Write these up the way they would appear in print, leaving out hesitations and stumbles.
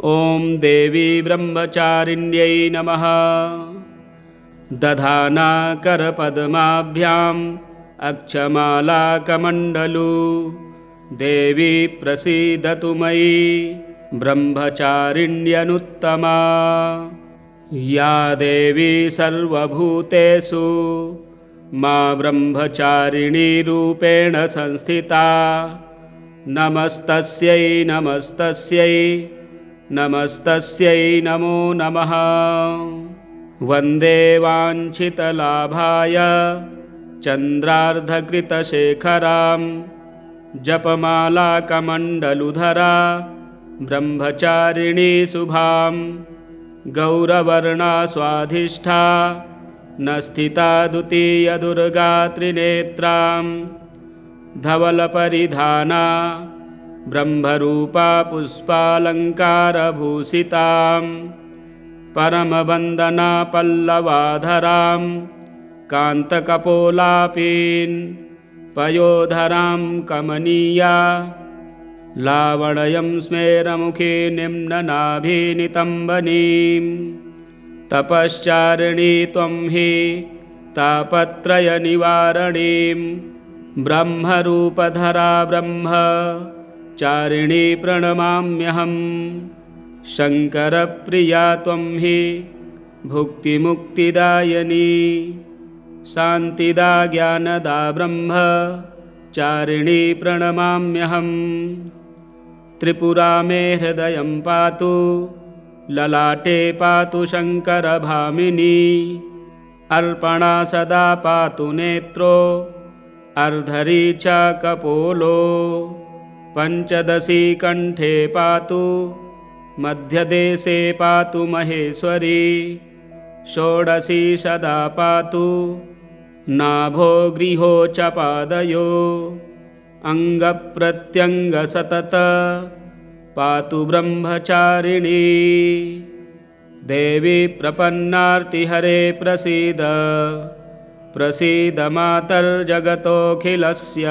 ॐ देवी ब्रह्मचारिण्यै नमः। दधाना करपद्माभ्याम् अक्षमालाकमण्डलू देवी प्रसीदतु मयि ब्रह्मचारिण्यनुत्तमा। या देवी सर्वभूतेषु मा ब्रह्मचारिणी रूपेण संस्थिता। नमस्तस्यै नमस्तस्यै नमस्तस्यै नमो नमः। वन्दे वाञ्छितलाभाय चन्द्रार्धकृतशेखरां जपमालाकमण्डलुधरा ब्रह्मचारिणी शुभां। गौरवर्णा स्वाधिष्ठा न स्थिता द्वितीयदुर्गा त्रिनेत्रां। धवलपरिधाना ब्रह्मरूपा पुष्पालङ्कारभूषितां। परमवन्दना पल्लवाधरां कान्तकपोलापीन् पयोधरां कमनीया। लावण्यं स्मेरमुखी निम्ननाभिनितम्बनीं। तपश्चारिणी त्वं हि तापत्रयनिवारणीं। ब्रह्मरूपधरा ब्रह्मचारिणी प्रणमाम्यहम्। शङ्करप्रिया त्वं हि भुक्तिमुक्तिदायिनी। शान्तिदा ज्ञानदा ब्रह्मचारिणी प्रणमाम्यहम्। त्रिपुरा मे हृदयं पातु ललाटे पातु शङ्करभामिनी। अर्पणा सदा पातु नेत्रो अर्धरी च कपोलो। पञ्चदशी कण्ठे पातु मध्यदेशे पातु महेश्वरी। षोडशी सदा पातु नाभो गृहो च पादयो। अङ्गप्रत्यङ्गसतत पातु ब्रह्मचारिणी। देवी प्रपन्नार्तिहरे प्रसीद प्रसीद मातर्जगतोऽखिलस्य।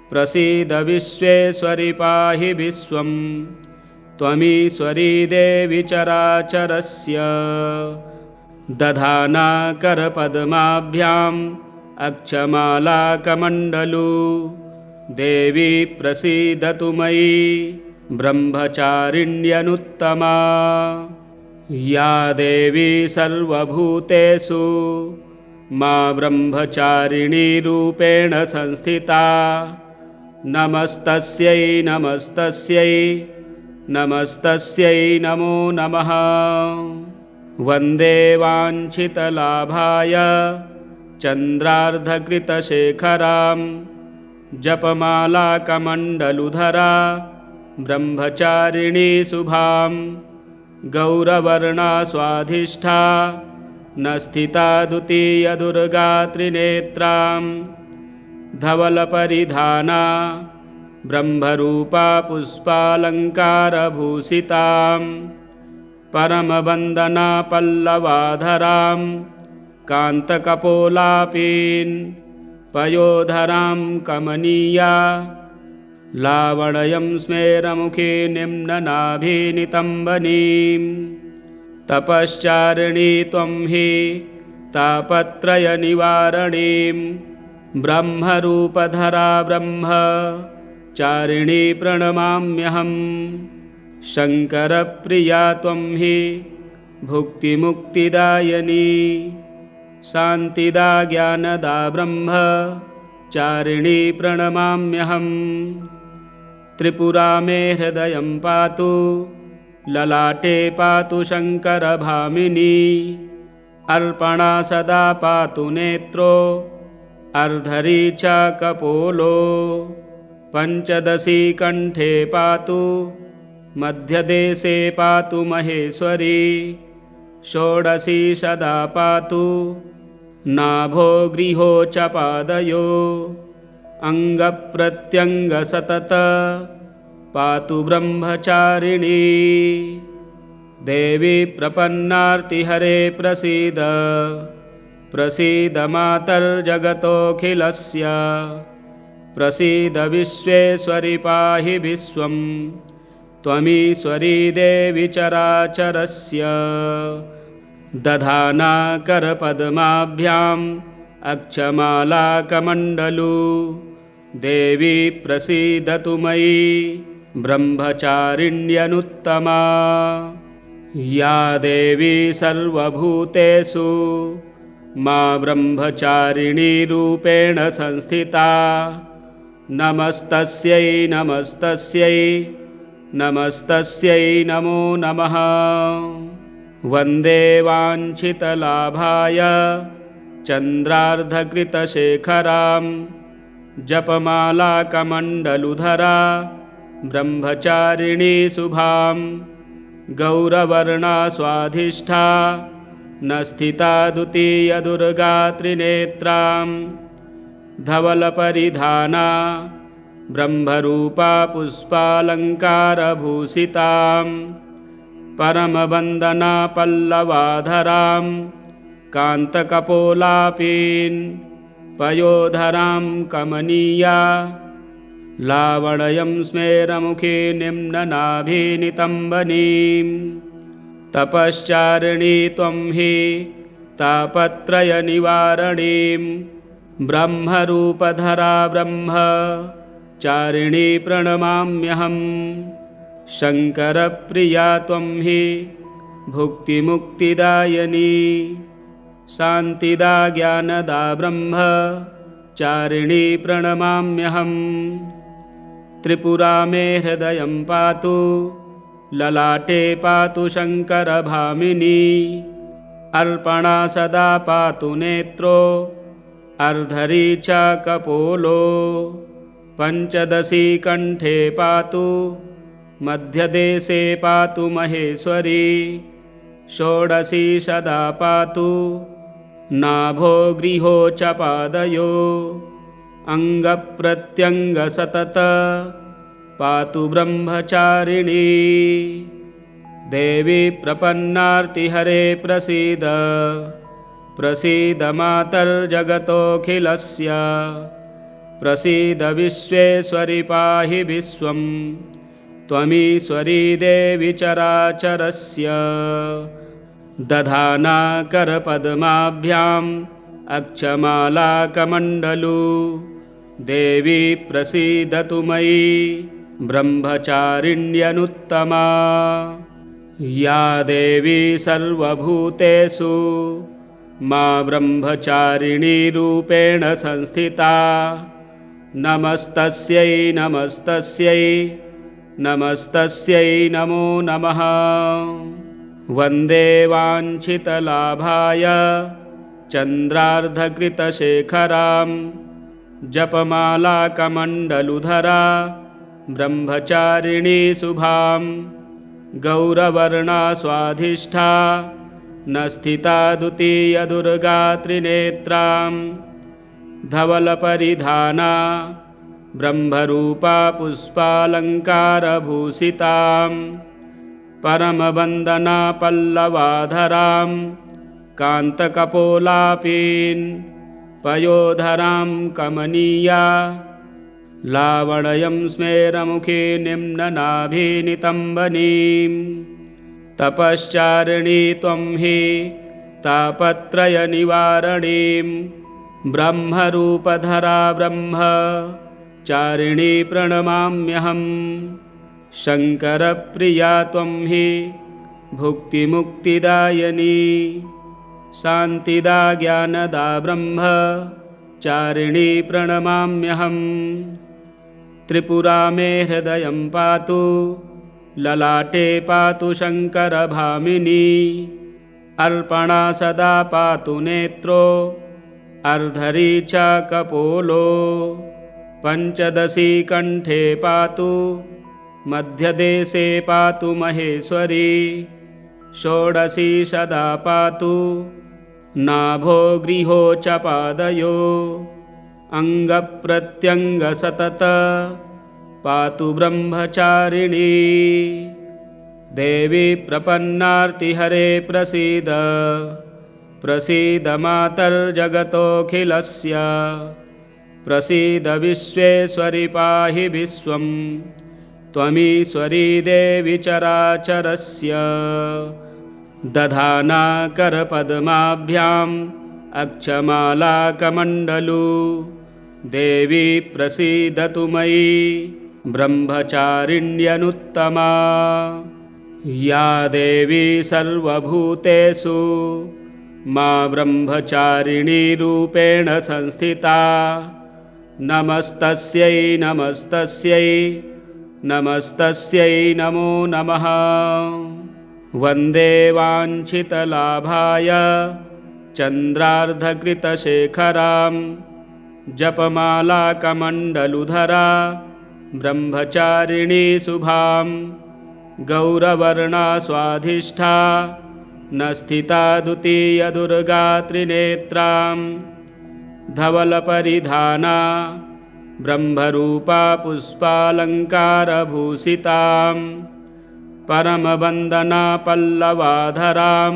प्रसीद विश्वेश्वरि पाहि विश्वं त्वमीश्वरी देवी चराचरस्य। दधाना करपद्माभ्याम् अक्षमालाकमण्डलू देवी प्रसीदतु मयि ब्रह्मचारिण्यनुत्तमा। या देवी सर्वभूतेषु मा ब्रह्मचारिणी रूपेण संस्थिता। नमस्तस्यै नमस्तस्यै नमस्तस्यै नमो नमः। वन्दे वाञ्छितलाभाय चन्द्रार्धकृतशेखरां जपमालाकमण्डलुधरा ब्रह्मचारिणी शुभां। गौरवर्णा स्वाधिष्ठा न स्थिता द्वितीयदुर्गा त्रिनेत्रां। धवलपरिधाना ब्रह्मरूपा पुष्पालङ्कारभूषितां। परमवन्दना पल्लवाधरां कान्तकपोलापीन् पयोधरां कमनीया। लावण्यं स्मेरमुखी निम्ननाभिनितम्बनीं। तपश्चारिणी त्वं हि तापत्रयनिवारणीं। ब्रह्मरूपधरा ब्रह्मचारिणी प्रणमाम्यहम्। शङ्करप्रिया त्वं हि भुक्तिमुक्तिदायिनी। शान्तिदा ज्ञानदा ब्रह्मचारिणी प्रणमाम्यहम्। त्रिपुरा मे हृदयं पातु ललाटे पातु शङ्करभामिनी। अर्पणा सदा पातु नेत्रो अर्धरी च कपोलो। पञ्चदशी कण्ठे पातु मध्यदेशे पातु महेश्वरी। षोडशी सदा पातु नाभो गृहो च पादयो। अङ्गप्रत्यङ्गसतत पातु ब्रह्मचारिणी। देवी प्रपन्नार्तिहरे प्रसीद प्रसीद मातर्जगतोऽखिलस्य। प्रसीद विश्वेश्वरि पाहि विश्वं त्वमीश्वरी देवी चराचरस्य दधाना करपद्माभ्याम् अक्षमालाकमण्डलू देवी प्रसीदतु मयि ब्रह्मचारिण्यनुत्तमा या देवी सर्वभूतेषु मा ब्रह्मचारिणी रूपेण संस्थिता नमस्तस्यै नमस्तस्यै नमस्तस्यै नमो नमः। वन्दे वाञ्छितलाभाय चन्द्रार्धकृतशेखरां जपमालाकमण्डलुधरा ब्रह्मचारिणी शुभां गौरवर्णा स्वाधिष्ठा न स्थिता द्वितीयदुर्गा त्रिनेत्रां धवलपरिधाना ब्रह्मरूपा पुष्पालङ्कारभूषितां परमवन्दना पल्लवाधरां कान्तकपोलापीन् पयोधरां कमनीया लावण्यं स्मेरमुखी निम्ननाभिनितम्बनीं तपश्चारिणी त्वं हि तापत्रयनिवारणीं ब्रह्मरूपधरा ब्रह्मचारिणी प्रणमाम्यहं। शङ्करप्रिया त्वं हि भुक्तिमुक्तिदायिनी शान्तिदा ज्ञानदा ब्रह्मचारिणी प्रणमाम्यहं। त्रिपुरा मे हृदयं पातु ललाटे पातु शङ्करभामिनी अर्पणा सदा पातु नेत्रो अर्धरी च कपोलो पञ्चदशी कण्ठे पातु मध्यदेशे पातु महेश्वरी षोडशी सदा पातु नाभो गृहो च पादयो अङ्गप्रत्यङ्गसतत पातु ब्रह्मचारिणी देवी प्रपन्नार्तिहरे प्रसीद प्रसीद मातर्जगतोऽखिलस्य प्रसीद विश्वेश्वरि पाहि विश्वं त्वमीश्वरी देवी चराचरस्य दधाना करपद्माभ्याम् अक्षमालाकमण्डलू देवी प्रसीदतु मयि ब्रह्मचारिण्यनुत्तमा या देवी सर्वभूतेषु मा ब्रह्मचारिणी रूपेण संस्थिता नमस्तस्यै नमस्तस्यै नमस्तस्यै नमो नमः। वन्दे वाञ्छितलाभाय चन्द्रार्धकृतशेखरां जपमालाकमण्डलुधरा ब्रह्मचारिणी शुभां गौरवर्णा स्वाधिष्ठा न स्थिता द्वितीयदुर्गा त्रिनेत्रां धवलपरिधाना ब्रह्मरूपा पुष्पालङ्कारभूषितां परमवन्दना पल्लवाधरां कान्तकपोलापीन् पयोधरां कमनीया लावण्यं स्मेरमुखी निम्ननाभिनितम्बनीं तपश्चारिणी त्वं हि तापत्रयनिवारणीं ब्रह्मरूपधरा ब्रह्मचारिणी प्रणमाम्यहं। शङ्करप्रिया त्वं हि भुक्तिमुक्तिदायिनी शान्तिदा ज्ञानदा ब्रह्मचारिणी प्रणमाम्यहं। त्रिपुरा मे हृदयं पातु ललाटे पातु शङ्करभामिनी अर्पणा सदा पातु नेत्रो अर्धरी च कपोलो पञ्चदशी कण्ठे पातु मध्यदेशे पातु महेश्वरी षोडशी सदा पातु नाभो गृहो च पादयो अङ्गप्रत्यङ्गसतत पातु ब्रह्मचारिणी देवी प्रपन्नार्तिहरे प्रसीद प्रसीद मातर्जगतोऽखिलस्य प्रसीद विश्वेश्वरि पाहि विश्वं त्वमीश्वरी देवी चराचरस्य दधाना करपद्माभ्याम् अक्षमालाकमण्डलू देवी प्रसीदतु मयि ब्रह्मचारिण्यनुत्तमा या देवी सर्वभूतेषु मा ब्रह्मचारिणी रूपेण संस्थिता नमस्तस्यै नमस्तस्यै नमस्तस्यै नमो नमः। वन्दे वाञ्छितलाभाय चन्द्रार्धकृतशेखरां जपमालाकमण्डलुधरा ब्रह्मचारिणी शुभां गौरवर्णा स्वाधिष्ठा न स्थिता द्वितीयदुर्गा त्रिनेत्रां धवलपरिधाना ब्रह्मरूपा पुष्पालङ्कारभूषितां परमवन्दना पल्लवाधरां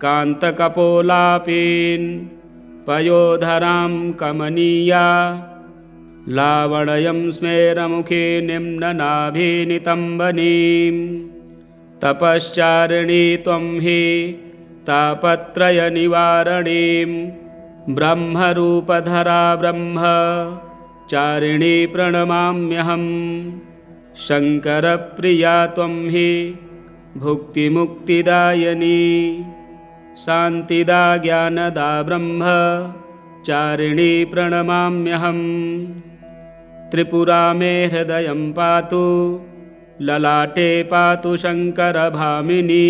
कान्तकपोलापीन् पयोधरां कमनीया लावण्यं स्मेरमुखी निम्ननाभिनितम्बनीं तपश्चारिणी त्वं हि तापत्रयनिवारणीं ब्रह्मरूपधरा ब्रह्मचारिणी प्रणमाम्यहं। शङ्करप्रिया त्वं हि भुक्तिमुक्तिदायिनी शान्तिदा ज्ञानदा ब्रह्मचारिणी प्रणमाम्यहं। त्रिपुरा मे हृदयं पातु ललाटे पातु शङ्करभामिनी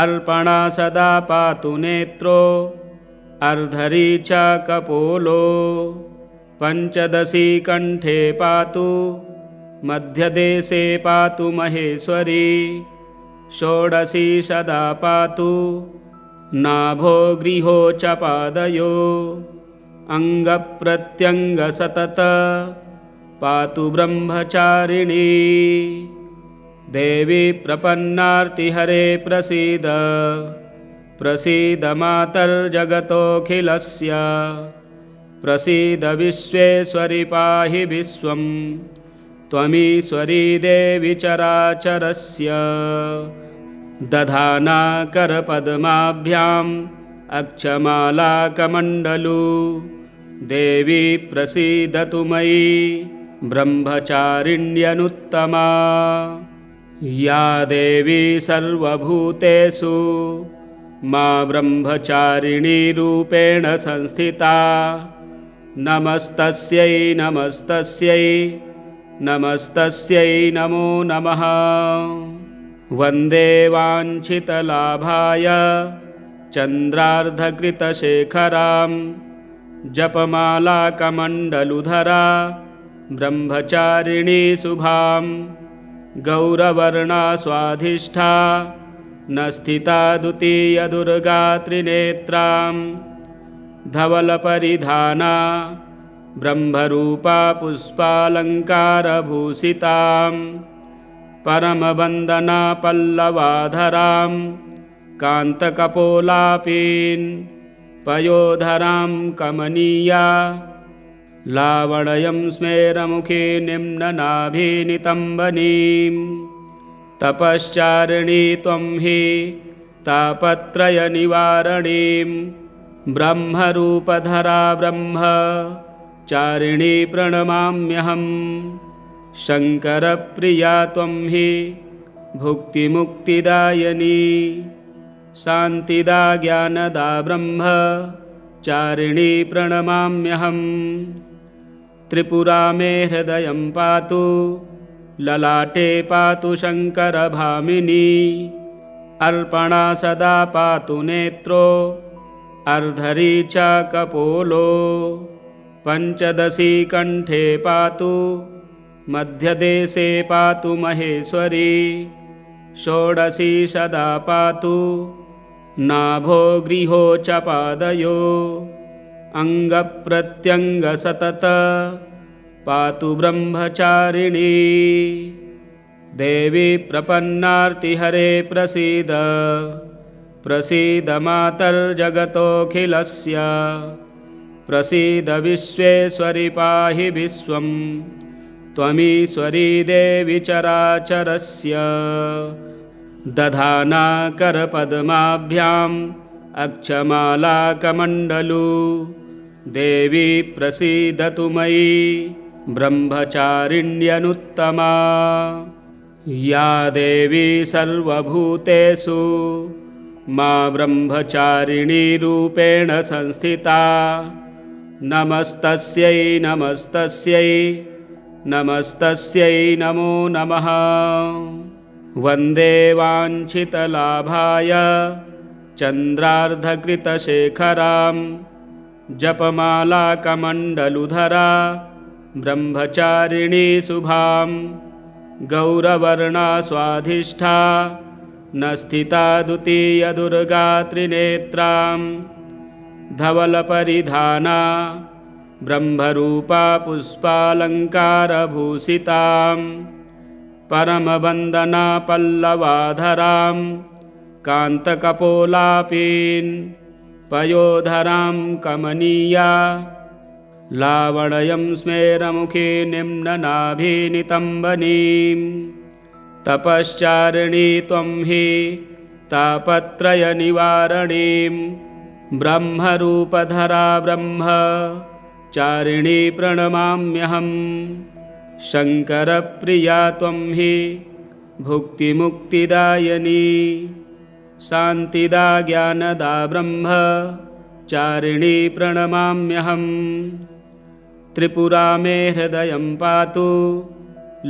अर्पणा सदा पातु नेत्रो अर्धरी च कपोलो पञ्चदशी कण्ठे पातु मध्यदेशे पातु महेश्वरी षोडशी सदा पातु नाभो गृहो च पादयो अङ्गप्रत्यङ्गसतत पातु ब्रह्मचारिणी देवी प्रपन्नार्तिहरे प्रसीद प्रसीद मातर्जगतोऽखिलस्य प्रसीद विश्वेश्वरि पाहि विश्वं त्वमीश्वरी देवी चराचरस्य दधाना करपद्माभ्याम् अक्षमालाकमण्डलू देवी प्रसीदतु मयि ब्रह्मचारिण्यनुत्तमा या देवी सर्वभूतेषु मा ब्रह्मचारिणी रूपेण संस्थिता नमस्तस्यै नमस्तस्यै नमस्तस्यै नमो नमः। वन्दे वाञ्छितलाभाय चन्द्रार्धकृतशेखरां जपमालाकमण्डलुधरा ब्रह्मचारिणी शुभां गौरवर्णा स्वाधिष्ठा न स्थिता द्वितीयदुर्गा त्रिनेत्रां धवलपरिधाना ब्रह्मरूपा पुष्पालङ्कारभूषितां परमवन्दना पल्लवाधरां कान्तकपोलापीन् पयोधरां कमनीया लावण्यं स्मेरमुखी निम्ननाभिनितम्बनीं तपश्चारिणी त्वं हि तापत्रयनिवारणीं ब्रह्मरूपधरा ब्रह्मचारिणी प्रणमाम्यहं। शङ्करप्रिया त्वं हि भुक्तिमुक्तिदायिनी शान्तिदा ज्ञानदा ब्रह्मचारिणी प्रणमाम्यहं। त्रिपुरा मे हृदयं पातु ललाटे पातु शङ्करभामिनी अर्पणा सदा पातु नेत्रो अर्धरी च कपोलो पञ्चदशी कण्ठे पातु मध्यदेशे पातु महेश्वरी षोडशी सदा पातु नाभो गृहो च पादयो अङ्गप्रत्यङ्गसतत पातु ब्रह्मचारिणी देवी प्रपन्नार्तिहरे प्रसीद प्रसीद मातर्जगतोऽखिलस्य प्रसीद विश्वेश्वरि पाहि विश्वं त्वमीश्वरी देवी चराचरस्य दधाना करपद्माभ्याम् अक्षमालाकमण्डलू देवी प्रसीदतु मयि ब्रह्मचारिण्यनुत्तमा या देवी सर्वभूतेषु मा ब्रह्मचारिणी रूपेण संस्थिता नमस्तस्यै नमस्तस्यै नमस्तस्यै नमो नमः। वन्दे वाञ्छितलाभाय चन्द्रार्धकृतशेखरां जपमालाकमण्डलुधरा ब्रह्मचारिणी शुभां गौरवर्णा स्वाधिष्ठा न स्थिता द्वितीयदुर्गा त्रिनेत्रां धवलपरिधाना ब्रह्मरूपा पुष्पालङ्कारभूषितां परमवन्दना पल्लवाधरां कान्तकपोलापीन् पयोधरां कमनीया लावण्यं स्मेरमुखी निम्ननाभिनितम्बनीं तपश्चारिणी त्वं हि तापत्रयनिवारणीं ब्रह्मरूपधरा ब्रह्मचारिणी प्रणमाम्यहं। शङ्करप्रिया त्वं हि भुक्तिमुक्तिदायिनी शान्तिदा ज्ञानदा ब्रह्मचारिणी प्रणमाम्यहम्। त्रिपुरा मे हृदयं पातु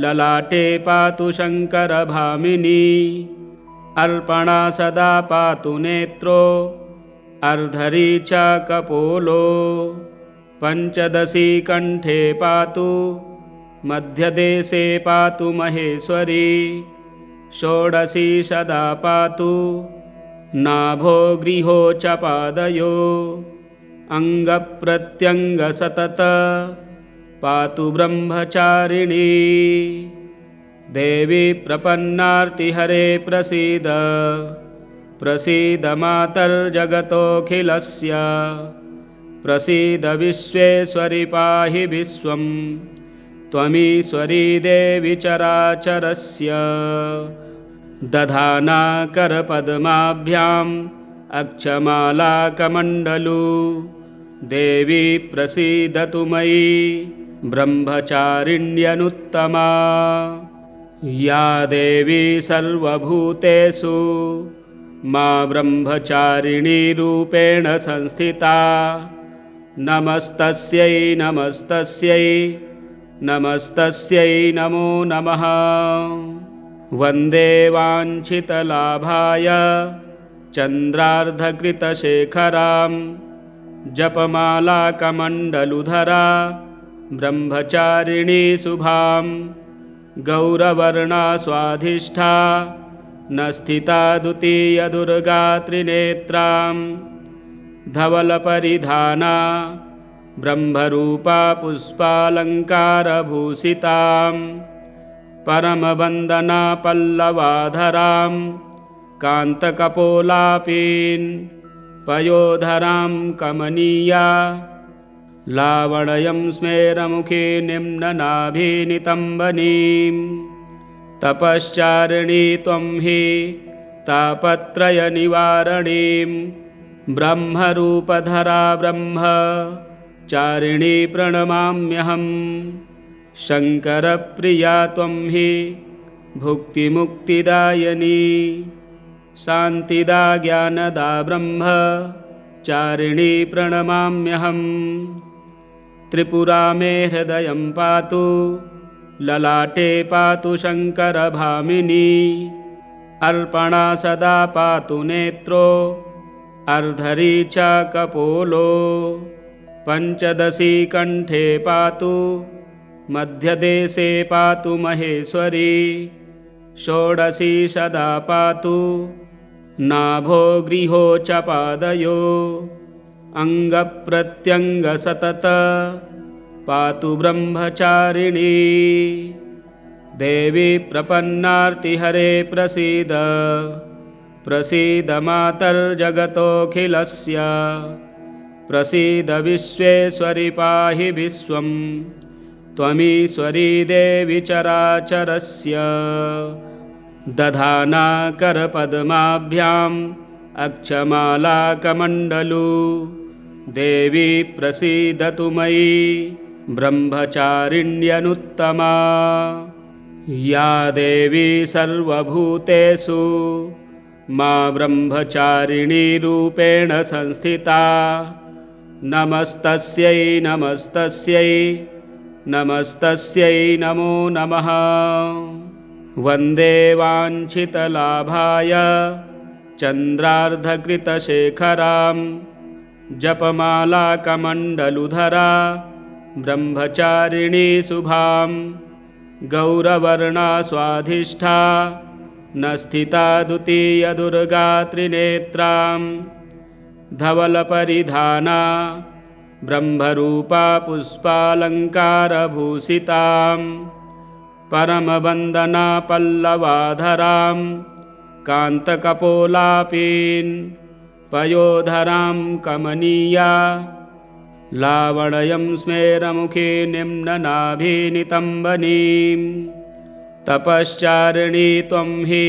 ललाटे पातु शङ्करभामिनी अर्पणा सदा पातु नेत्रो अर्धरी च कपोलो पञ्चदशी कण्ठे पातु मध्यदेशे पातु महेश्वरी षोडशी सदा पातु नाभो गृहो च पादयो अङ्गप्रत्यङ्गसतत पातु ब्रह्मचारिणी देवी प्रपन्नार्तिहरे प्रसीद प्रसीद मातर्जगतोऽखिलस्य प्रसीद विश्वेश्वरि पाहि विश्वं त्वमीश्वरी देवी चराचरस्य दधाना करपद्माभ्याम् अक्षमालाकमण्डलू देवी प्रसीदतु मयि ब्रह्मचारिण्यनुत्तमा या देवी सर्वभूतेषु मा ब्रह्मचारिणी रूपेण संस्थिता नमस्तस्यै नमस्तस्यै नमस्तस्यै नमो नमः। वन्दे वाञ्छितलाभाय चन्द्रार्धकृतशेखरां जपमालाकमण्डलुधरा ब्रह्मचारिणी शुभां गौरवर्णा स्वाधिष्ठा न स्थिता द्वितीयदुर्गा त्रिनेत्रां धवलपरिधाना ब्रह्मरूपा पुष्पालङ्कारभूषितां परमवन्दना पल्लवाधरां कान्तकपोलापीन् पयोधरां कमनीया लावण्यं स्मेरमुखी निम्ननाभिनितम्बनीं तपश्चारिणी त्वं हि तापत्रयनिवारणीं ब्रह्मरूपधरा ब्रह्मचारिणी प्रणमाम्यहम्। शङ्करप्रिया त्वं हि भुक्तिमुक्तिदायिनी शान्तिदा ज्ञानदा ब्रह्मचारिणी प्रणमाम्यहम्। त्रिपुरा मे हृदयं पातु ललाटे पातु शङ्करभामिनी अर्पणा सदा पातु नेत्रो अर्धरी च कपोलो पञ्चदशी कण्ठे पातु मध्यदेशे पातु महेश्वरी षोडशी सदा पातु नाभो गृहो च पादयो अङ्गप्रत्यङ्गसतत पातु ब्रह्मचारिणी देवी प्रपन्नार्तिहरे प्रसीद प्रसीद मातर्जगतोऽखिलस्य प्रसीद विश्वेश्वरि पाहि विश्वं त्वमीश्वरी देवी चराचरस्य दधाना करपद्माभ्याम् अक्षमालाकमण्डलू देवी प्रसीदतु मयि ब्रह्मचारिण्यनुत्तमा या देवी सर्वभूतेषु मा ब्रह्मचारिणी रूपेण संस्थिता नमस्तस्यै नमस्तस्यै नमस्तस्यै नमो नमः। वन्दे वाञ्छितलाभाय चन्द्रार्धकृतशेखरां जपमालाकमण्डलुधरा ब्रह्मचारिणी शुभां गौरवर्णा स्वाधिष्ठा न स्थिता द्वितीयदुर्गा त्रिनेत्रां धवलपरिधाना ब्रह्मरूपा पुष्पालङ्कारभूषितां परमवन्दना पल्लवाधरां कान्तकपोलापीन् पयोधरां कमनीया लावण्यं स्मेरमुखी निम्ननाभिनितम्बनीं तपश्चारिणी त्वं हि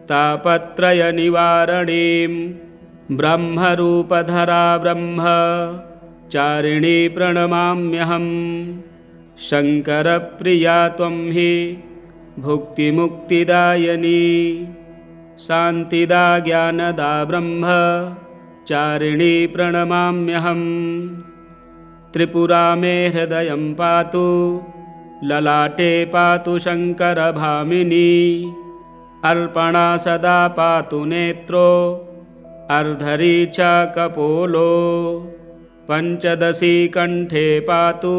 तापत्रयनिवारणीं ब्रह्मरूपधरा ब्रह्मचारिणी प्रणमाम्यहं। शङ्करप्रिया त्वं हि भुक्तिमुक्तिदायिनी शान्तिदा ज्ञानदा ब्रह्मचारिणी प्रणमाम्यहम्। त्रिपुरा मे हृदयं पातु ललाटे पातु शङ्करभामिनी अर्पणा सदा पातु नेत्रो अर्धरी च कपोलो पञ्चदशी कण्ठे पातु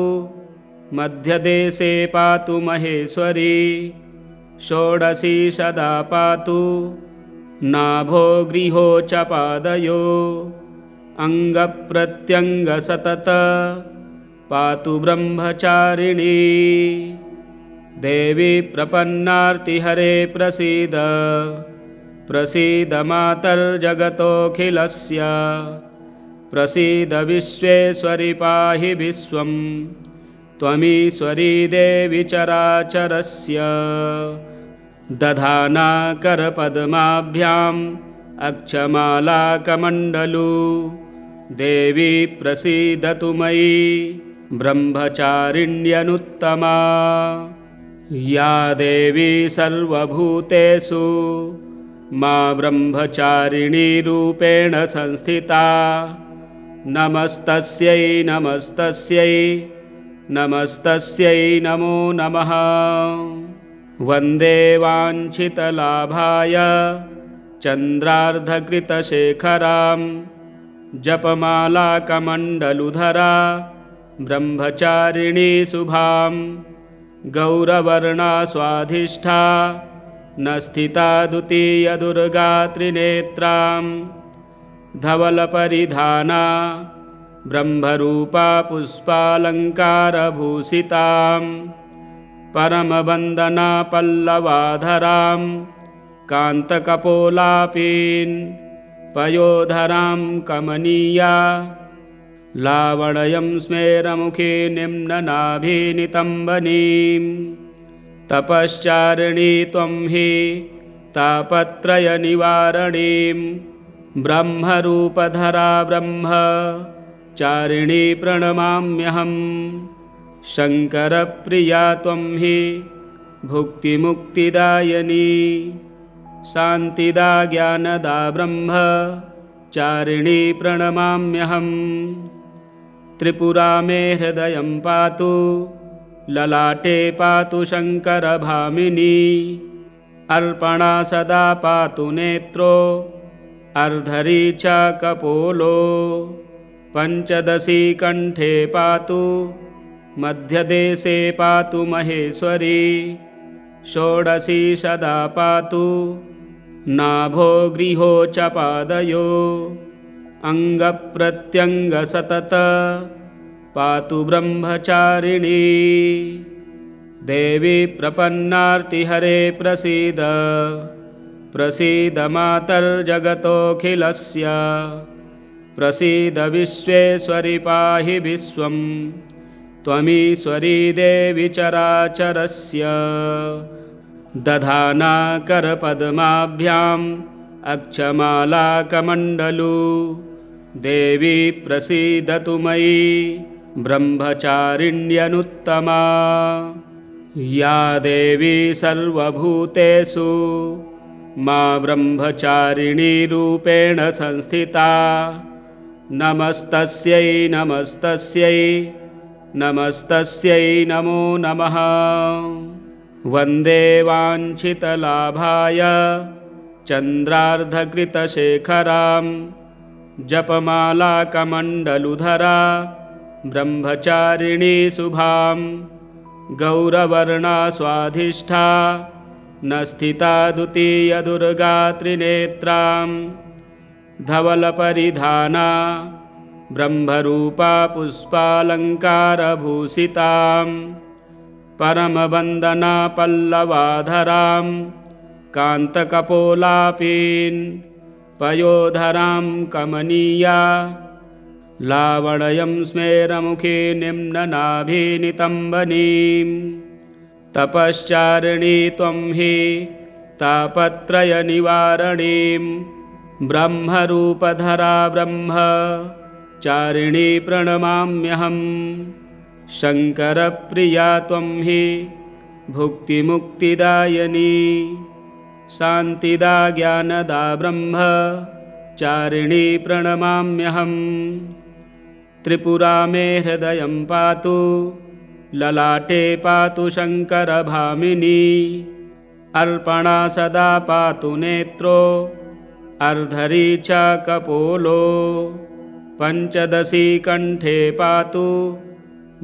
मध्यदेशे पातु महेश्वरी षोडशी सदा पातु नाभो गृहो च पादयो अङ्गप्रत्यङ्गसतत पातु ब्रह्मचारिणी देवी प्रपन्नार्तिहरे प्रसीद प्रसीद मातर्जगतोऽखिलस्य प्रसीद विश्वेश्वरि पाहि विश्वं त्वमीश्वरी देवी चराचरस्य दधाना करपद्माभ्याम् अक्षमालाकमण्डलू देवी प्रसीदतु मयि ब्रह्मचारिण्यनुत्तमा या देवी सर्वभूतेषु मा ब्रह्मचारिणी रूपेण संस्थिता नमस्तस्यै नमस्तस्यै नमस्तस्यै नमो नमः। वन्दे वाञ्छितलाभाय चन्द्रार्धकृतशेखरां जपमालाकमण्डलुधरा ब्रह्मचारिणी शुभां गौरवर्णा स्वाधिष्ठा न स्थिता द्वितीयदुर्गा त्रिनेत्रां धवलपरिधाना ब्रह्मरूपा पुष्पालङ्कारभूषितां परमवन्दना पल्लवाधरां कान्तकपोलापीन् पयोधरां कमनीया लावण्यं स्मेरमुखी निम्ननाभिनितम्बनीं तपश्चारिणी त्वं हि तापत्रयनिवारणीं ब्रह्मरूपधरा ब्रह्मचारिणी प्रणमाम्यहम्। शङ्करप्रिया त्वं हि भुक्तिमुक्तिदायिनी शान्तिदा ज्ञानदा ब्रह्मचारिणी प्रणमाम्यहम्। त्रिपुरा मे हृदयं पातु ललाटे पातु शङ्करभामिनी अर्पणा सदा पातु नेत्रो अर्धरी च कपोलो पञ्चदशी कण्ठे पातु मध्यदेशे पातु महेश्वरी षोडशी सदा पातु नाभो गृहो च पादयो अङ्गप्रत्यङ्गसतत पातु ब्रह्मचारिणी देवी प्रपन्नार्तिहरे प्रसीद प्रसीद मातर्जगतोऽखिलस्य प्रसीद विश्वेश्वरि पाहि विश्वं त्वमीश्वरी देवी चराचरस्य दधाना करपद्माभ्याम् अक्षमालाकमण्डलू देवी प्रसीदतु मयि ब्रह्मचारिण्यनुत्तमा या देवी सर्वभूतेषु मा ब्रह्मचारिणी रूपेण संस्थिता नमस्तस्यै नमस्तस्यै नमस्तस्यै नमो नमः। वन्दे वाञ्छितलाभाय चन्द्रार्धकृतशेखरां जपमालाकमण्डलुधरा ब्रह्मचारिणी शुभां गौरवर्णा स्वाधिष्ठा न स्थिता द्वितीयदुर्गा त्रिनेत्रां धवलपरिधाना ब्रह्मरूपा पुष्पालङ्कारभूषितां परमवन्दना पल्लवाधरां कान्तकपोलापीन् पयोधरां कमनीया लावण्यं स्मेरमुखी निम्ननाभिनितम्बनीं तपश्चारिणी त्वं हि तापत्रयनिवारणीं ब्रह्मरूपधरा ब्रह्मचारिणी प्रणमाम्यहं। शङ्करप्रिया त्वं हि भुक्तिमुक्तिदायिनी शान्तिदा ज्ञानदा ब्रह्मचारिणी प्रणमाम्यहं। त्रिपुरा मे हृदयं पातु ललाटे पातु शङ्करभामिनी अर्पणा सदा पातु नेत्रो अर्धरी च कपोलो पञ्चदशी कण्ठे पातु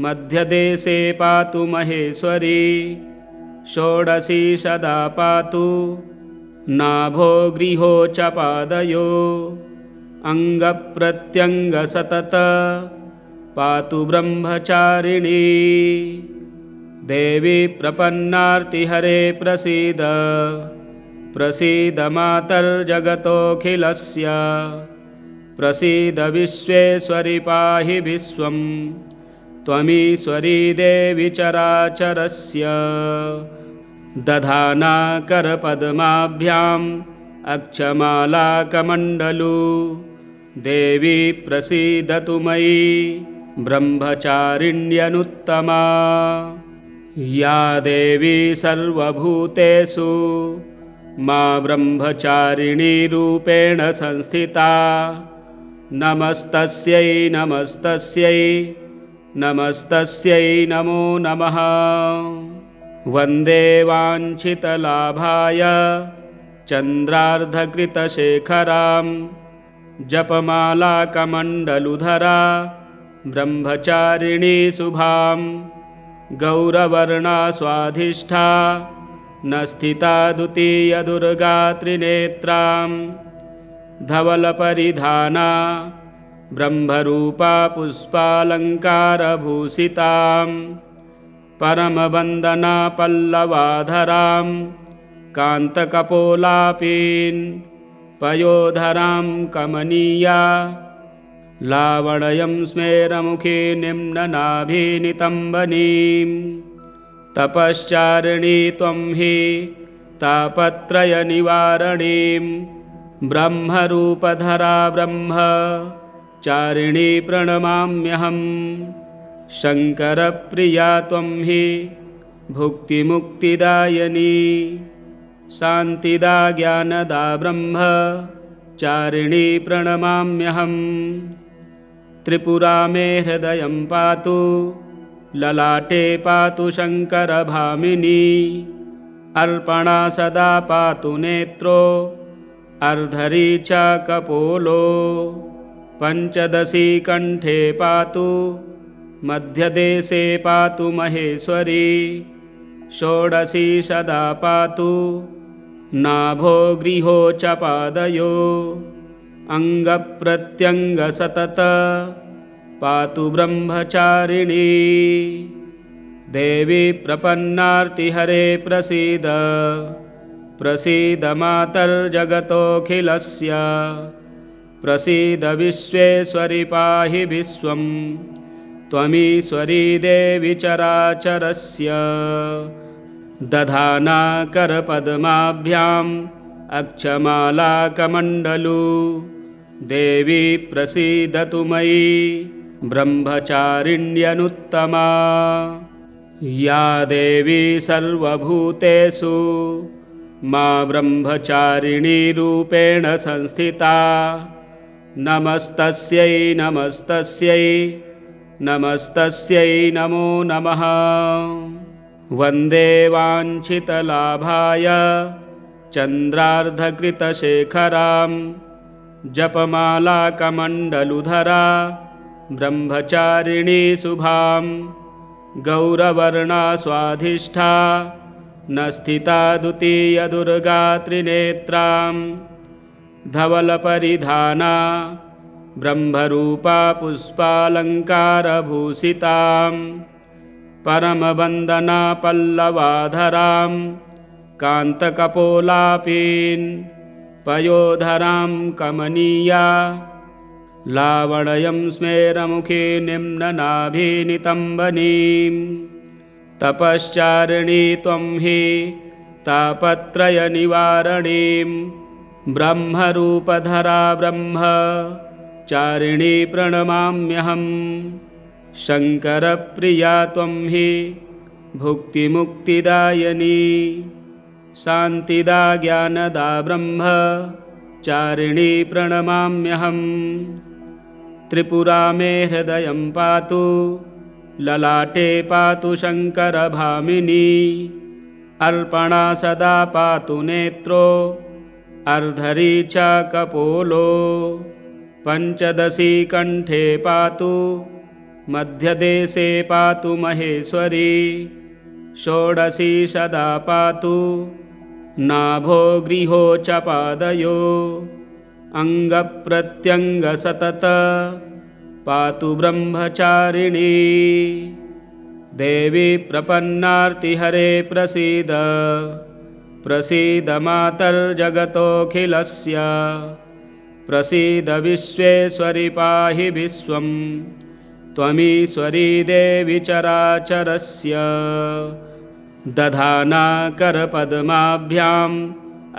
मध्यदेशे पातु महेश्वरी षोडशी सदा पातु नाभो गृहो च पादयो अङ्गप्रत्यङ्गसतत पातु ब्रह्मचारिणी देवी प्रपन्नार्तिहरे प्रसीद प्रसीद मातर्जगतोऽखिलस्य प्रसीद विश्वेश्वरि पाहि विश्वं त्वमीश्वरी देवी चराचरस्य दधाना करपद्माभ्याम् अक्षमालाकमण्डलू देवी प्रसीदतु मयि ब्रह्मचारिण्यनुत्तमा या देवी सर्वभूतेषु मा ब्रह्मचारिणी रूपेण संस्थिता नमस्तस्यै नमस्तस्यै नमस्तस्यै नमो नमः। वन्दे वाञ्छितलाभाय चन्द्रार्धकृतशेखरां जपमालाकमण्डलुधरा ब्रह्मचारिणी शुभां गौरवर्णा स्वाधिष्ठा न स्थिता द्वितीयदुर्गा त्रिनेत्रां धवलपरिधाना ब्रह्मरूपा पुष्पालङ्कारभूषितां परमवन्दना पल्लवाधरां कान्तकपोलापीन् पयोधरां कमनीया लावण्यं स्मेरमुखी निम्ननाभिनितम्बनीं तपश्चारिणी त्वं हि तापत्रयनिवारणीं ब्रह्मरूपधरा ब्रह्मचारिणी प्रणमाम्यहं। शङ्करप्रिया त्वं हि भुक्तिमुक्तिदायिनी शान्तिदा ज्ञानदा ब्रह्मचारिणी प्रणमाम्यहं। त्रिपुरा मे हृदयं पातु ललाटे पातु शङ्करभामिनी अर्पणा सदा पातु नेत्रो अर्धरी च कपोलो पञ्चदशी कण्ठे पातु मध्यदेशे पातु महेश्वरी षोडशी सदा पातु नाभो गृहो च पादयो अङ्गप्रत्यङ्गसतत पातु ब्रह्मचारिणी देवी प्रपन्नार्तिहरे प्रसीद प्रसीद मातर्जगतोऽखिलस्य प्रसीद विश्वेश्वरि पाहि विश्वं त्वमीश्वरी देवी चराचरस्य दधाना करपद्माभ्याम् अक्षमालाकमण्डलू देवी प्रसीदतु मयि ब्रह्मचारिण्यनुत्तमा या देवी सर्वभूतेषु मा ब्रह्मचारिणी रूपेण संस्थिता नमस्तस्यै नमस्तस्यै नमस्तस्यै नमो नमः। वन्दे वाञ्छितलाभाय चन्द्रार्धकृतशेखरां जपमालाकमण्डलुधरा ब्रह्मचारिणी शुभां गौरवर्णा स्वाधिष्ठा न स्थिता द्वितीयदुर्गा त्रिनेत्रां धवलपरिधाना ब्रह्मरूपा पुष्पालङ्कारभूषितां परमवन्दना पल्लवाधरां कान्तकपोलापीन् पयोधरां कमनीया लावण्यं स्मेरमुखी निम्ननाभिनितम्बनीं तपश्चारिणी त्वं हि तापत्रयनिवारणीं ब्रह्मरूपधरा ब्रह्मचारिणी प्रणमाम्यहं। शङ्करप्रिया त्वं हि भुक्तिमुक्तिदायिनी शान्तिदा ज्ञानदा ब्रह्मचारिणी प्रणमाम्यहं। त्रिपुरा मे हृदयं पातु ललाटे पातु शङ्करभामिनी अर्पणा सदा पातु नेत्रो अर्धरी च कपोलो पञ्चदशी कण्ठे पातु मध्यदेशे पातु महेश्वरी षोडशी सदा पातु नाभो गृहो च पादयो अङ्गप्रत्यङ्गसतत पातु ब्रह्मचारिणी देवी प्रपन्नार्तिहरे प्रसीद प्रसीद मातर्जगतोऽखिलस्य प्रसीद विश्वेश्वरि पाहि विश्वं त्वमीश्वरी देवी चराचरस्य दधाना करपद्माभ्याम्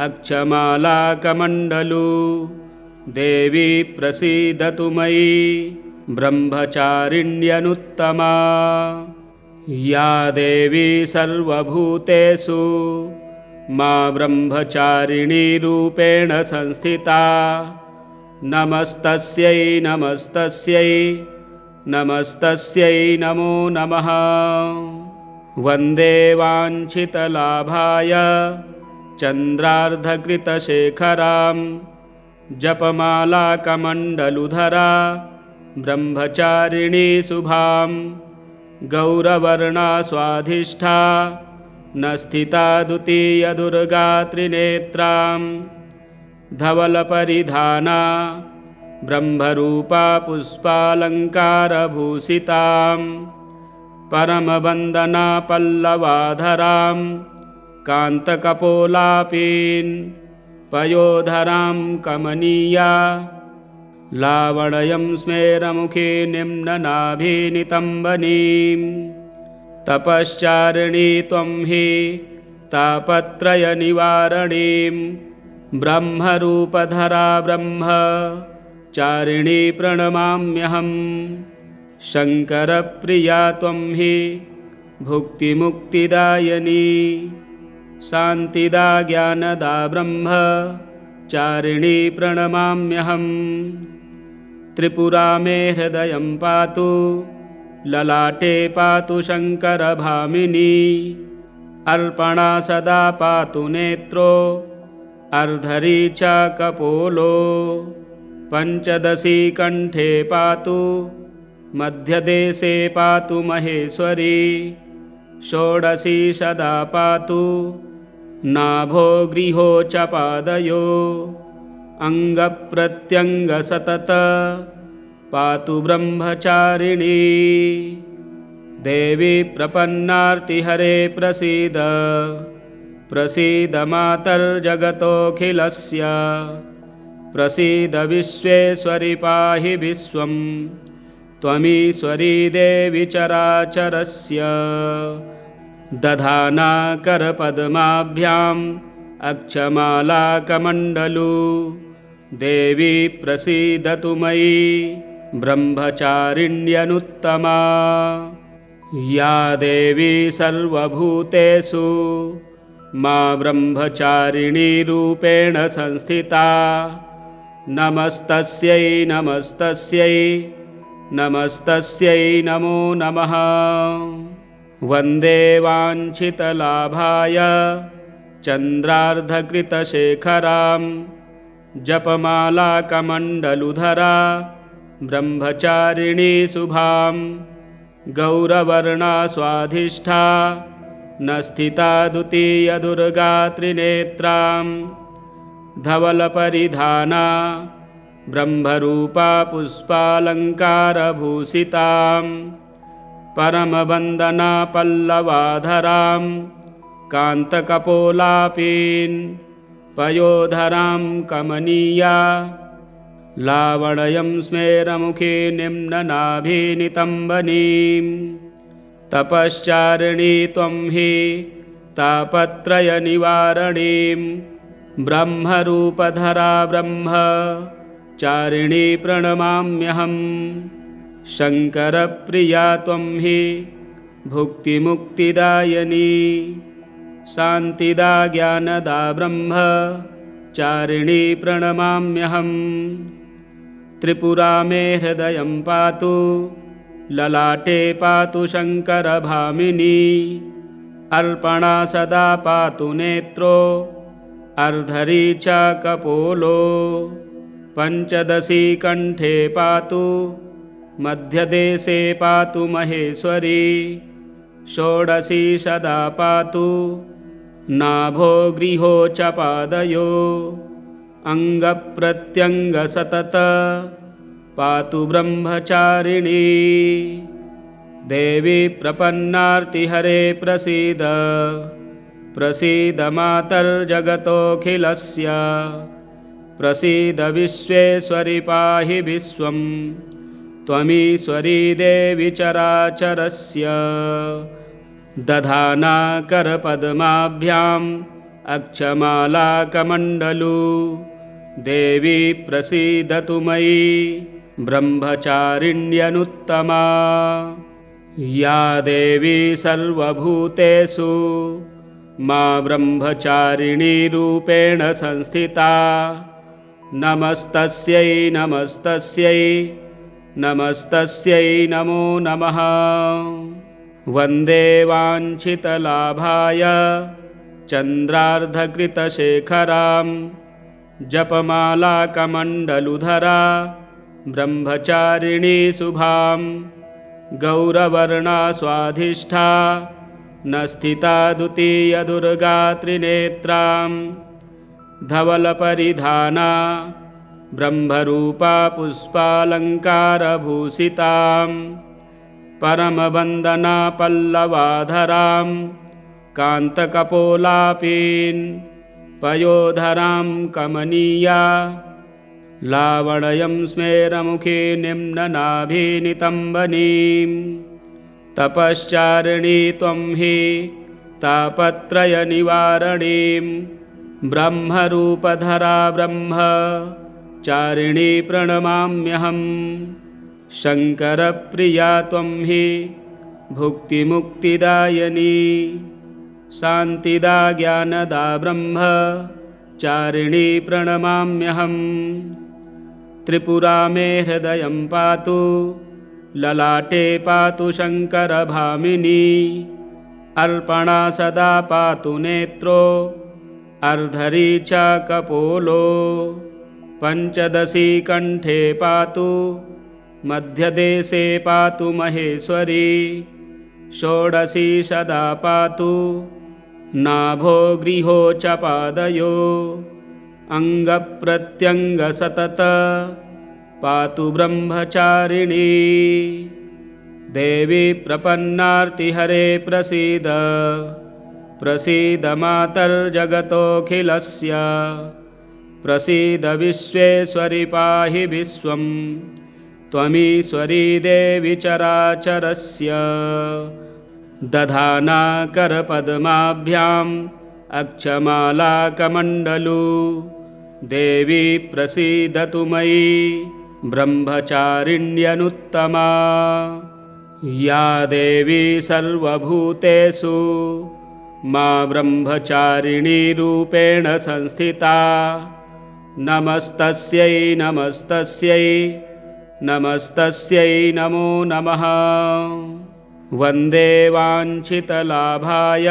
अक्षमालाकमण्डलू देवी प्रसीदतु मयि ब्रह्मचारिण्यनुत्तमा या देवी सर्वभूतेषु मा ब्रह्मचारिणी रूपेण संस्थिता नमस्तस्यै नमस्तस्यै नमस्तस्यै नमो नमः। वन्दे वाञ्छितलाभाय चन्द्रार्धकृतशेखरां जपमालाकमण्डलुधरा ब्रह्मचारिणी शुभां गौरवर्णा स्वाधिष्ठा न स्थिता द्वितीयदुर्गा त्रिनेत्रां धवलपरिधाना ब्रह्मरूपा पुष्पालङ्कारभूषितां परमवन्दना पल्लवाधरां कान्तकपोलापीन् पयोधरां कमनीया लावण्यं स्मेरमुखी निम्ननाभिनितम्बनीं तपश्चारिणी त्वं हि तापत्रयनिवारणीं ब्रह्मरूपधरा ब्रह्मचारिणी प्रणमाम्यहं। शङ्करप्रिया त्वं हि भुक्तिमुक्तिदायिनी शान्तिदा ज्ञानदा ब्रह्मचारिणी प्रणमाम्यहं। त्रिपुरा मे हृदयं पातु ललाटे पातु शङ्करभामिनी अर्पणा सदा पातु नेत्रो अर्धरी च कपोलो पञ्चदशी कण्ठे पातु मध्यदेशे पातु महेश्वरी षोडशी सदा पातु नाभो गृहो च पादयो अङ्गप्रत्यङ्गसतत पातु ब्रह्मचारिणी देवी प्रपन्नार्तिहरे प्रसीद प्रसीद मातर्जगतोऽखिलस्य प्रसीद विश्वेश्वरि पाहि विश्वं त्वमीश्वरी देवी चराचरस्य दधाना करपद्माभ्याम् अक्षमालाकमण्डलू देवी प्रसीदतु मयि ब्रह्मचारिण्यनुत्तमा या देवी सर्वभूतेषु मा ब्रह्मचारिणी रूपेण संस्थिता नमस्तस्यै नमस्तस्यै नमस्तस्यै नमो नमः। वन्दे वाञ्छितलाभाय चन्द्रार्धकृतशेखरां जपमालाकमण्डलुधरा ब्रह्मचारिणी शुभां गौरवर्णा स्वाधिष्ठा न स्थिता द्वितीयदुर्गा त्रिनेत्रां धवलपरिधाना ब्रह्मरूपा पुष्पालङ्कारभूषितां परमवन्दना पल्लवाधरां कान्तकपोलापीन् पयोधरां कमनीया लावण्यं स्मेरमुखी निम्ननाभिनितम्बनीं तपश्चारिणी त्वं हि तापत्रयनिवारणीं ब्रह्मरूपधरा ब्रह्मचारिणी प्रणमाम्यहं। शङ्करप्रिया त्वं हि भुक्तिमुक्तिदायिनी शान्तिदा ज्ञानदा ब्रह्मचारिणी प्रणमाम्यहं। त्रिपुरा मे हृदयं पातु ललाटे पातु शङ्करभामिनी अर्पणा सदा पातु नेत्रो अर्धरी च कपोलो पञ्चदशी कण्ठे पातु मध्यदेशे पातु महेश्वरी षोडशी सदा पातु नाभो गृहो च पादयो अङ्गप्रत्यङ्गसतत पातु ब्रह्मचारिणी देवी प्रपन्नार्तिहरे प्रसीद प्रसीद मातर्जगतोऽखिलस्य प्रसीद विश्वेश्वरि पाहि विश्वं त्वमीश्वरी देवी चराचरस्य दधाना करपद्माभ्याम् अक्षमालाकमण्डलू देवी प्रसीदतु मयि ब्रह्मचारिण्यनुत्तमा या देवी सर्वभूतेषु मा ब्रह्मचारिणी रूपेण संस्थिता नमस्तस्यै नमस्तस्यै नमस्तस्यै नमो नमः। वन्दे वाञ्छितलाभाय चन्द्रार्धकृतशेखरां जपमालाकमण्डलुधरा ब्रह्मचारिणी शुभां गौरवर्णा स्वाधिष्ठा न स्थिता द्वितीयदुर्गा त्रिनेत्रां धवलपरिधाना ब्रह्मरूपा पुष्पालङ्कारभूषितां परमवन्दना पल्लवाधरां कान्तकपोलापीन् पयोधरां कमनीया लावण्यं स्मेरमुखी निम्ननाभिनितम्बनीं तपश्चारिणी त्वं हि तापत्रयनिवारणीं ब्रह्मरूपधरा ब्रह्मचारिणी प्रणमाम्यहं। शङ्करप्रिया त्वं हि भुक्तिमुक्तिदायिनी शान्तिदा ज्ञानदा ब्रह्मचारिणी प्रणमाम्यहं। त्रिपुरा मे हृदयं पातु ललाटे पातु शङ्करभामिनी अर्पणा सदा पातु नेत्रो अर्धरी च कपोलो पञ्चदशी कण्ठे पातु मध्यदेशे पातु महेश्वरी षोडशी सदा पातु नाभो गृहो च पादयो अङ्गप्रत्यङ्गसतत पातु ब्रह्मचारिणी देवी प्रपन्नार्तिहरे प्रसीद प्रसीद मातर्जगतोऽखिलस्य प्रसीद विश्वेश्वरि पाहि विश्वं त्वमीश्वरी देवी चराचरस्य दधाना करपद्माभ्याम् अक्षमालाकमण्डलू देवी प्रसीदतु मयि ब्रह्मचारिण्यनुत्तमा या देवी सर्वभूतेषु मा ब्रह्मचारिणी रूपेण संस्थिता नमस्तस्यै नमस्तस्यै नमस्तस्यै नमो नमः। वन्दे वाञ्छितलाभाय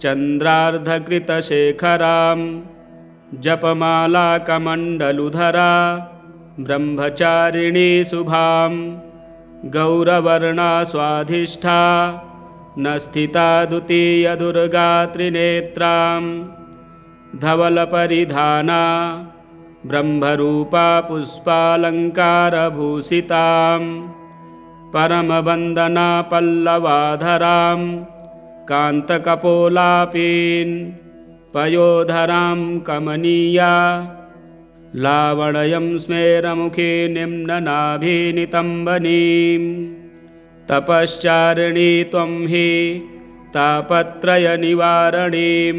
चन्द्रार्धकृतशेखरां जपमालाकमण्डलुधरा ब्रह्मचारिणी शुभां गौरवर्णा स्वाधिष्ठा न स्थिता द्वितीयदुर्गा त्रिनेत्रां धवलपरिधाना ब्रह्मरूपा पुष्पालङ्कारभूषितां परमवन्दना पल्लवाधरां कान्तकपोलापीन् पयोधरां कमनीया लावण्यं स्मेरमुखी निम्ननाभिनितम्बनीं तपश्चारिणी त्वं हि तापत्रयनिवारणीं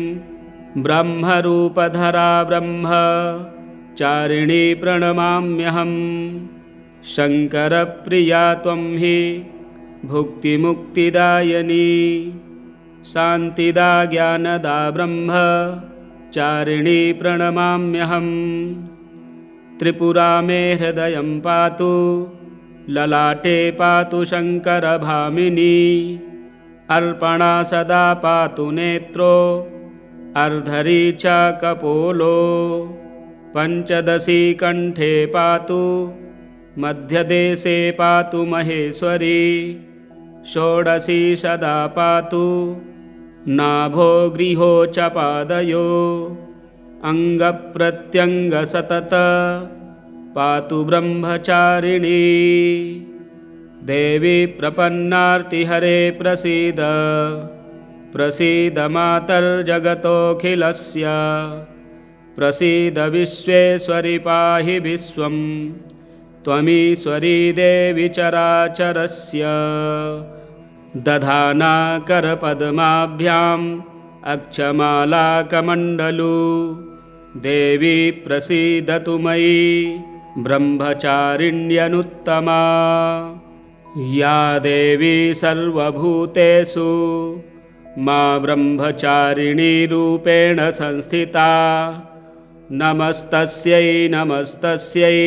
ब्रह्मरूपधरा ब्रह्मचारिणी प्रणमाम्यहं। शङ्करप्रिया त्वं हि भुक्तिमुक्तिदायिनी शान्तिदा ज्ञानदा ब्रह्मचारिणी प्रणमाम्यहं। त्रिपुरा मे हृदयं पातु ललाटे पातु शङ्करभामिनी अर्पणा सदा पातु नेत्रो अर्धरी च कपोलो पञ्चदशी कण्ठे पातु मध्यदेशे पातु महेश्वरी षोडशी सदा पातु नाभो गृहो च पादयो अङ्गप्रत्यङ्गसतत पातु ब्रह्मचारिणी देवी प्रपन्नार्तिहरे प्रसीद प्रसीद मातर्जगतोऽखिलस्य प्रसीद विश्वेश्वरि पाहि विश्वं त्वमीश्वरी देवी चराचरस्य दधाना करपद्माभ्याम् अक्षमालाकमण्डलू देवी प्रसीदतु मयि ब्रह्मचारिण्यनुत्तमा या देवी सर्वभूतेषु मा ब्रह्मचारिणी रूपेण संस्थिता नमस्तस्यै नमस्तस्यै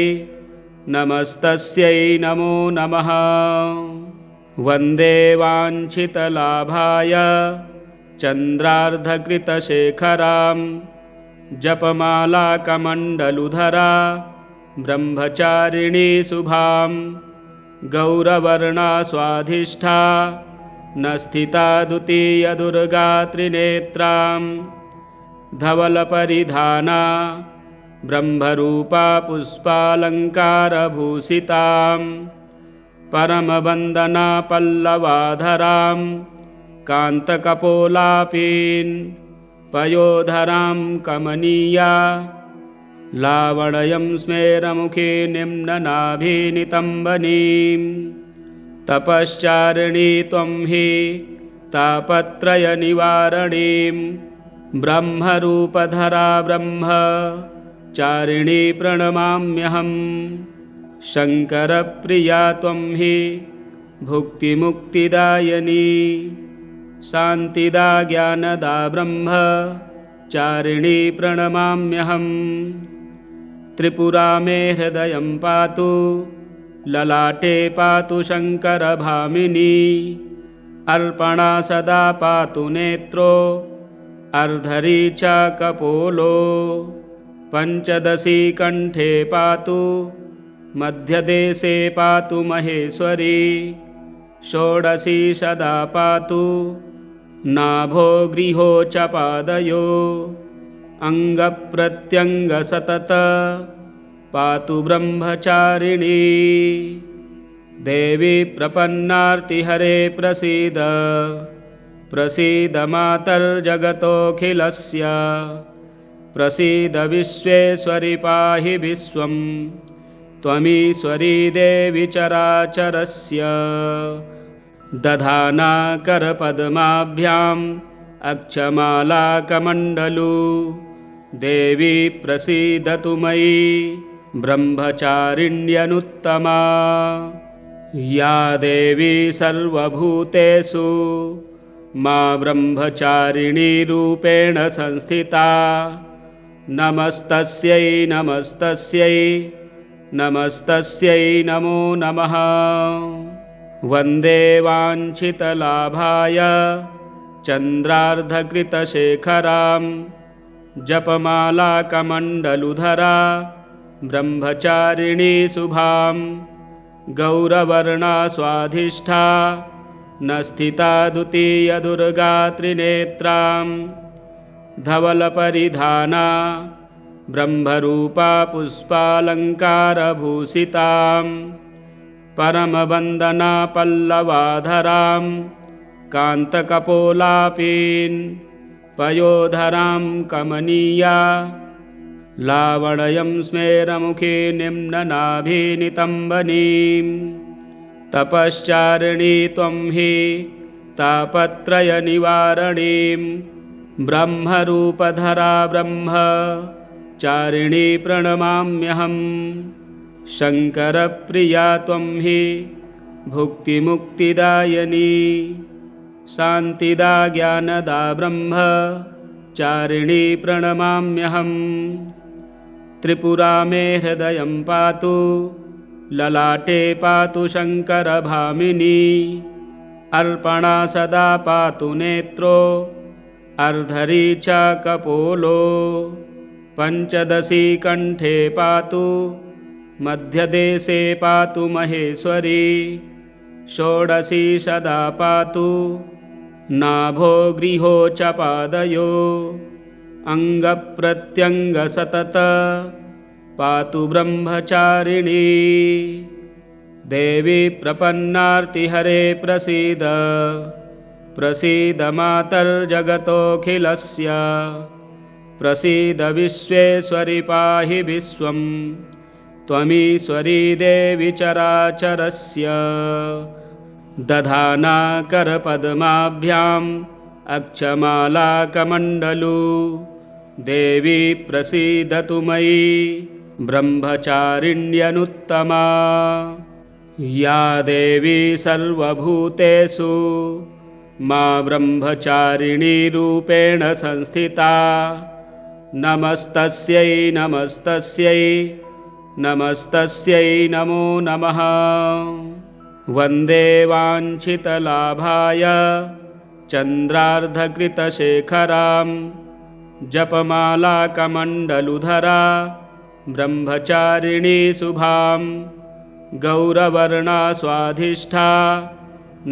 नमस्तस्यै नमो नमः। वन्दे वाञ्छितलाभाय चन्द्रार्धकृतशेखरां जपमालाकमण्डलुधरा ब्रह्मचारिणी शुभां गौरवर्णा स्वाधिष्ठा न स्थिता द्वितीयदुर्गा त्रिनेत्रां धवलपरिधाना ब्रह्मरूपा पुष्पालङ्कारभूषितां परमवन्दना पल्लवाधरां कान्तकपोलापीन् पयोधरां कमनीया लावण्यं स्मेरमुखी निम्ननाभिनितम्बनीं तपश्चारिणी त्वं हि तापत्रयनिवारणीं ब्रह्मरूपधरा ब्रह्मचारिणी प्रणमाम्यहं। शङ्करप्रिया त्वं हि भुक्तिमुक्तिदायिनी शान्तिदा ज्ञानदा ब्रह्मचारिणी प्रणमाम्यहं। त्रिपुरा मे हृदयं पातु ललाटे पातु शङ्करभामिनी अर्पणा सदा पातु नेत्रो अर्धरी च कपोलो पञ्चदशी कण्ठे पातु मध्यदेशे पातु महेश्वरी षोडशी सदा पातु नाभो गृहो च पादयो अङ्गप्रत्यङ्गसतत पातु ब्रह्मचारिणी देवी प्रपन्नार्तिहरे प्रसीद प्रसीद मातर्जगतोऽखिलस्य प्रसीद विश्वेश्वरि पाहि विश्वं त्वमीश्वरी देवी चराचरस्य दधाना करपद्माभ्याम् अक्षमालाकमण्डलू देवी प्रसीदतु मयि ब्रह्मचारिण्यनुत्तमा या देवी सर्वभूतेषु मा ब्रह्मचारिणी रूपेण संस्थिता नमस्तस्यै नमस्तस्यै नमस्तस्यै नमो नमः। वन्दे वाञ्छितलाभाय चन्द्रार्धकृतशेखरां जपमालाकमण्डलुधरा ब्रह्मचारिणी शुभां गौरवर्णा स्वाधिष्ठा न स्थिता द्वितीयदुर्गा त्रिनेत्रां धवलपरिधाना ब्रह्मरूपा पुष्पालङ्कारभूषितां परमवन्दना पल्लवाधरां कान्तकपोलापीन् पयोधरां कमनीया लावण्यं स्मेरमुखी निम्ननाभिनितम्बनीं तपश्चारिणी त्वं हि तापत्रयनिवारणीं ब्रह्मरूपधरा ब्रह्मचारिणी प्रणमाम्यहं। शङ्करप्रिया त्वं हि भुक्तिमुक्तिदायिनी शान्तिदा ज्ञानदा ब्रह्मचारिणी प्रणमाम्यहं। त्रिपुरा मे हृदयं पातु ललाटे पातु शङ्करभामिनी अर्पणा सदा पातु नेत्रो अर्धरी च कपोलो पञ्चदशी कण्ठे पातु मध्यदेशे पातु महेश्वरी षोडशी सदा पातु नाभो गृहो च पादयो अङ्गप्रत्यङ्गसतत पातु ब्रह्मचारिणी देवी प्रपन्नार्तिहरे प्रसीद प्रसीद मातर्जगतोऽखिलस्य प्रसीद विश्वेश्वरि पाहि विश्वं त्वमीश्वरी देवी चराचरस्य दधाना करपद्माभ्याम् अक्षमालाकमण्डलू देवी प्रसीदतु मयि ब्रह्मचारिण्यनुत्तमा या देवी सर्वभूतेषु मा ब्रह्मचारिणी रूपेण संस्थिता नमस्तस्यै नमस्तस्यै नमस्तस्यै नमो नमः। वन्दे वाञ्छितलाभाय चन्द्रार्धकृतशेखरां जपमालाकमण्डलुधरा ब्रह्मचारिणी शुभां गौरवर्णा स्वाधिष्ठा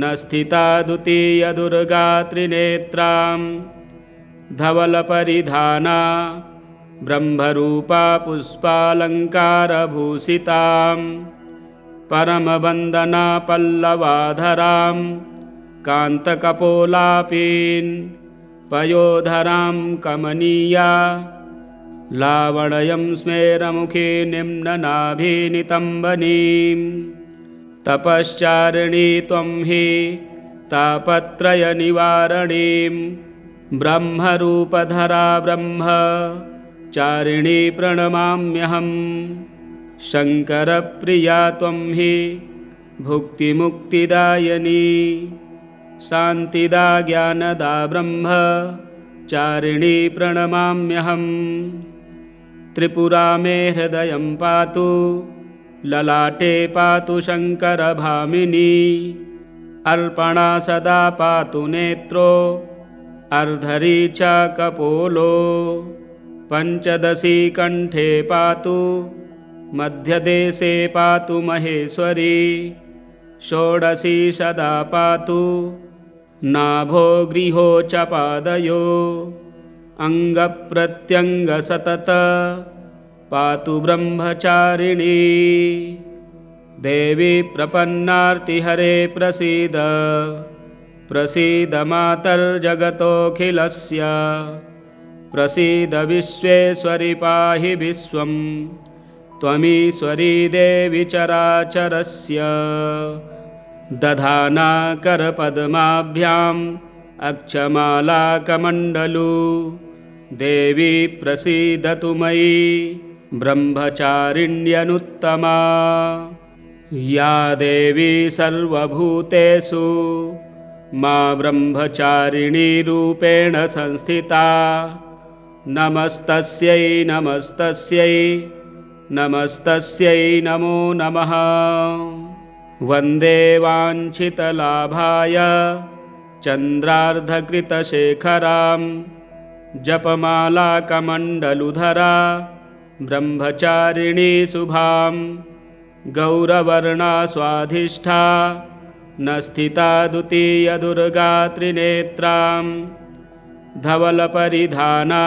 न स्थिता द्वितीयदुर्गा त्रिनेत्रां धवलपरिधाना ब्रह्मरूपा पुष्पालङ्कारभूषितां परमवन्दना पल्लवाधरां कान्तकपोलापीन् पयोधरां कमनीया लावण्यं स्मेरमुखी निम्ननाभिनितम्बनीं तपश्चारिणी त्वं हि तापत्रयनिवारणीं ब्रह्मरूपधरा ब्रह्मचारिणी प्रणमाम्यहं। शङ्करप्रिया त्वं हि भुक्तिमुक्तिदायिनी शान्तिदा ज्ञानदा ब्रह्मचारिणी प्रणमाम्यहं। त्रिपुरा मे हृदयं पातु ललाटे पातु शङ्करभामिनी अर्पणा सदा पातु नेत्रो अर्धरी च कपोलो पञ्चदशी कण्ठे पातु मध्यदेशे पातु महेश्वरी षोडशी सदा पातु नाभो गृहो च पादयो अङ्गप्रत्यङ्गसतत पातु ब्रह्मचारिणी देवी प्रपन्नार्तिहरे प्रसीद प्रसीद मातर्जगतोऽखिलस्य प्रसीद विश्वेश्वरि पाहि विश्वं त्वमीश्वरी देवी चराचरस्य दधाना करपद्माभ्याम् अक्षमालाकमण्डलू देवी प्रसीदतु मयि ब्रह्मचारिण्यनुत्तमा या देवी सर्वभूतेषु मा ब्रह्मचारिणी रूपेण संस्थिता नमस्तस्यै नमस्तस्यै नमस्तस्यै नमो नमः। वन्दे वाञ्छितलाभाय चन्द्रार्धकृतशेखरां जपमालाकमण्डलुधरा ब्रह्मचारिणी शुभां गौरवर्णा स्वाधिष्ठा न स्थिता द्वितीयदुर्गा त्रिनेत्रां धवलपरिधाना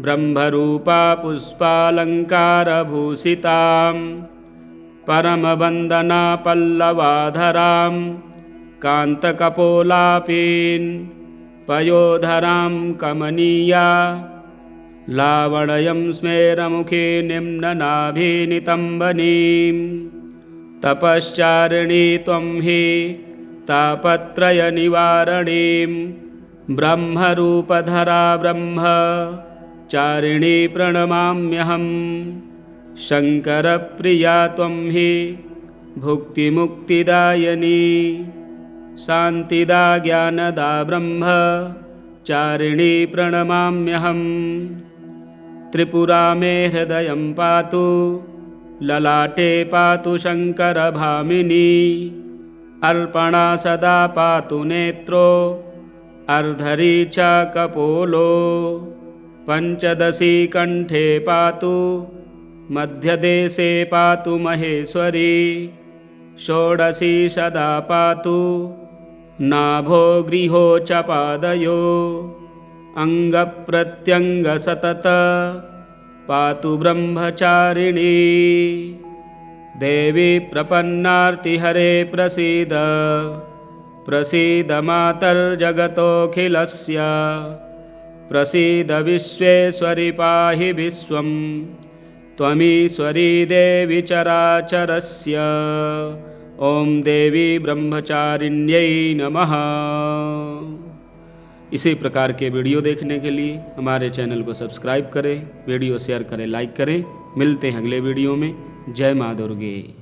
ब्रह्मरूपा पुष्पालङ्कारभूषितां परमवन्दना पल्लवाधरां कान्तकपोलापीन् पयोधरां कमनीया लावण्यं स्मेरमुखी निम्ननाभिनितम्बनीं तपश्चारिणी त्वं हि तापत्रयनिवारणीं ब्रह्मरूपधरा ब्रह्मचारिणी प्रणमाम्यहं। शङ्करप्रिया त्वं हि भुक्तिमुक्तिदायिनी शान्तिदा ज्ञानदा ब्रह्मचारिणी प्रणमाम्यहं। त्रिपुरा मे हृदयं पातु ललाटे पातु शङ्करभामिनी अर्पणा सदा पातु नेत्रो अर्धरी च कपोलो पञ्चदशी कण्ठे पातु मध्यदेशे पातु महेश्वरी षोडशी सदा पातु नाभो गृहो च पादयो अङ्गप्रत्यङ्गसतत पातु ब्रह्मचारिणी देवी प्रपन्नार्तिहरे प्रसीद प्रसीद मातर्जगतोऽखिलस्य प्रसीद विश्वेश्वरि पाहि विश्वं त्वमीश्वरी देवी चराचरस्य। ओम देवी ब्रह्मचारिण्यै नमः। इसी प्रकार के वीडियो देखने के लिए हमारे चैनल को सब्सक्राइब करें, वीडियो शेयर करें, लाइक करें। मिलते हैं अगले वीडियो में। जय माँ दुर्गे।